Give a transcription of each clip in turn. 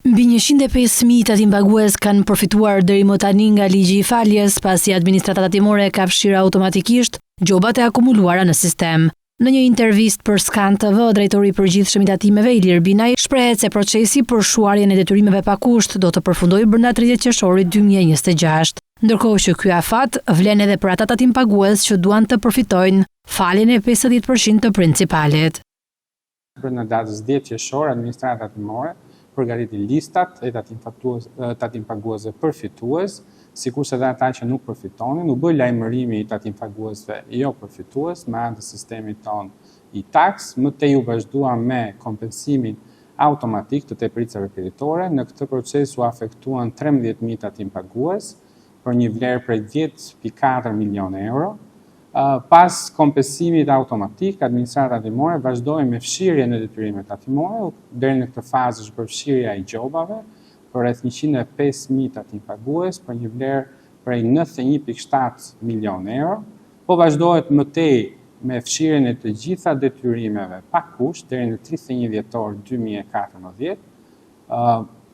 Mbi 105.000 tatimpagues kanë përfituar deri më tani nga ligji i faljes, pasi administrata tatimore ka fshirë automatikisht gjobat e akumuluara në sistem. Në një intervistë për Skan TV, drejtori i përgjithshëm i tatimeve Ilir Binaj shprehet se procesi për shuarjen e detyrimeve pa kusht do të përfundojë brenda 30 qershorit 2026, ndërkohë që ky afat vlen edhe për ata tatimpagues që duan të përfitojnë faljen e 50% të principalit. Brenda datës 10 qershor, administrata tatimore përgatiti listat e tatimpaguesve përfitues, sikurse edhe ata që nuk përfitonin, u bë lajmërimi i tatimpaguesve jo përfitues me anë të sistemit ton i taks, më tej u vazhdua me kompensimin automatik të tepëricave kreditore. Në këtë proces u afektuan 13.000 tatimpagues për një vlerë prej 10.4 milionë euro. Pas kompensimit automatik, administrata tatimore vazhdoi me fshirjen e detyrimeve tatimore, deri në këtë fazë është përfshirja i gjobave për rreth 105.000 tatimpagues për një vlerë prej 91.7 milionë euro, po vazhdohet më tej me fshirjen e të gjitha detyrimeve pa kusht deri në 31 dhjetor 2014.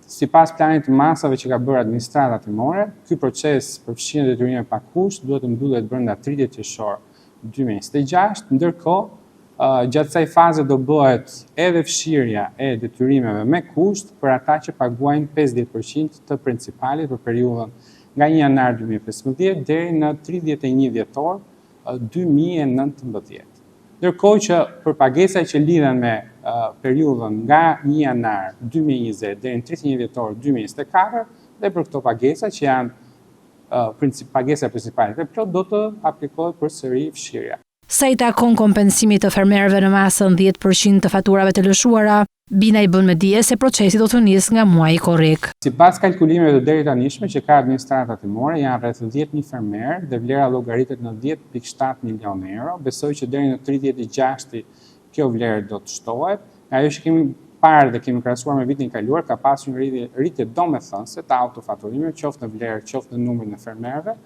Sipas planit të masave që ka bërë administrata tatimore, ky proces për fshirjen e detyrimeve pa kusht duhet të mbyllet brenda 30 qershor 2026, ndërkohë gjatë kësaj faze do bëhet edhe fshirja e detyrimeve me kusht për ata që paguajnë 50% të principalit për periudhën nga 1 janar 2015 deri në 31 dhjetor 2019. Ndërkohë që për pagesat që lidhen me periudhën nga 1 janar 2020 deri në 31 dhjetor 2024 dhe për këto pagesa që janë pagesa principale dhe plot do të aplikohet përsëri fshirja. Sa i takon kompensimit të fermerëve në masën 10% të faturave të lëshuara, Binaj bën me dije se procesi do të nisë nga muaji korrik. Sipas kalkulimeve të deri tanishme që ka administrata tatimore, janë rreth 10.000 fermerë dhe vlera llogaritet në 10.7 milionë euro. Besoj që deri në 30/6 kjo vlerë do të shtohet. Ajo që kemi parë dhe kemi krahasuar me vitin kaluar ka pasur një rritje domethënëse të autofaturimeve, qoftë në vlerë, qoftë në numrin e fermerëve.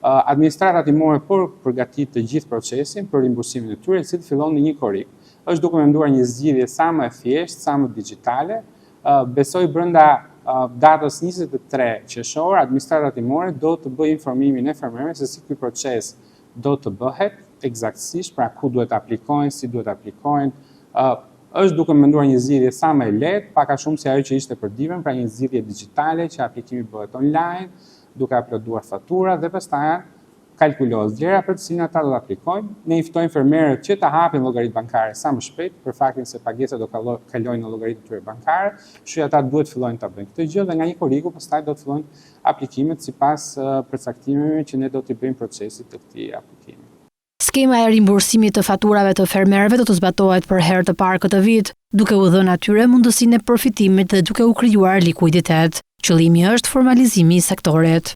Administrata tatimore përgatit të gjithë procesin për rimbursimin e tyre, i cili fillon në një korrik. Është duke menduar një zgjidhje sa më e thjeshtë, sa më digjitale. Besoj brenda datës 23 qershor, administrata tatimore do të bëjë informimin e fermerëve se si ky proces do të bëhet eksaktësisht, pra ku duhet aplikojnë, si duhet aplikojnë. Është duke menduar një zgjidhje sa më e lehtë, pak a shumë si ajo që ishte për divën, pra një zgjidhje digjitale që aplikimi bëhet online, duke uploaduar fatura dhe pastaj kalkulohet vlera për të cilën ata do të aplikojnë. Ne i ftojmë fermerët që të hapin llogaritë bankare sa më shpejt për faktin se pagesat do kalojnë në llogaritë e tyre bankare, kështu që ata duhet fillojnë ta bëjnë këtë gjë dhe nga një korriku pastaj do të fillojnë aplikimet sipas përcaktimeve që ne do t'i bëjmë procesit të këtij aplikimi. Skema e rimbursimit të faturave të fermerëve do të zbatohet për herë të parë këtë vit, duke u dhënë atyre mundësinë e përfitimit dhe duke u krijuar likuiditet. Qëllimi është formalizimi i sektorit.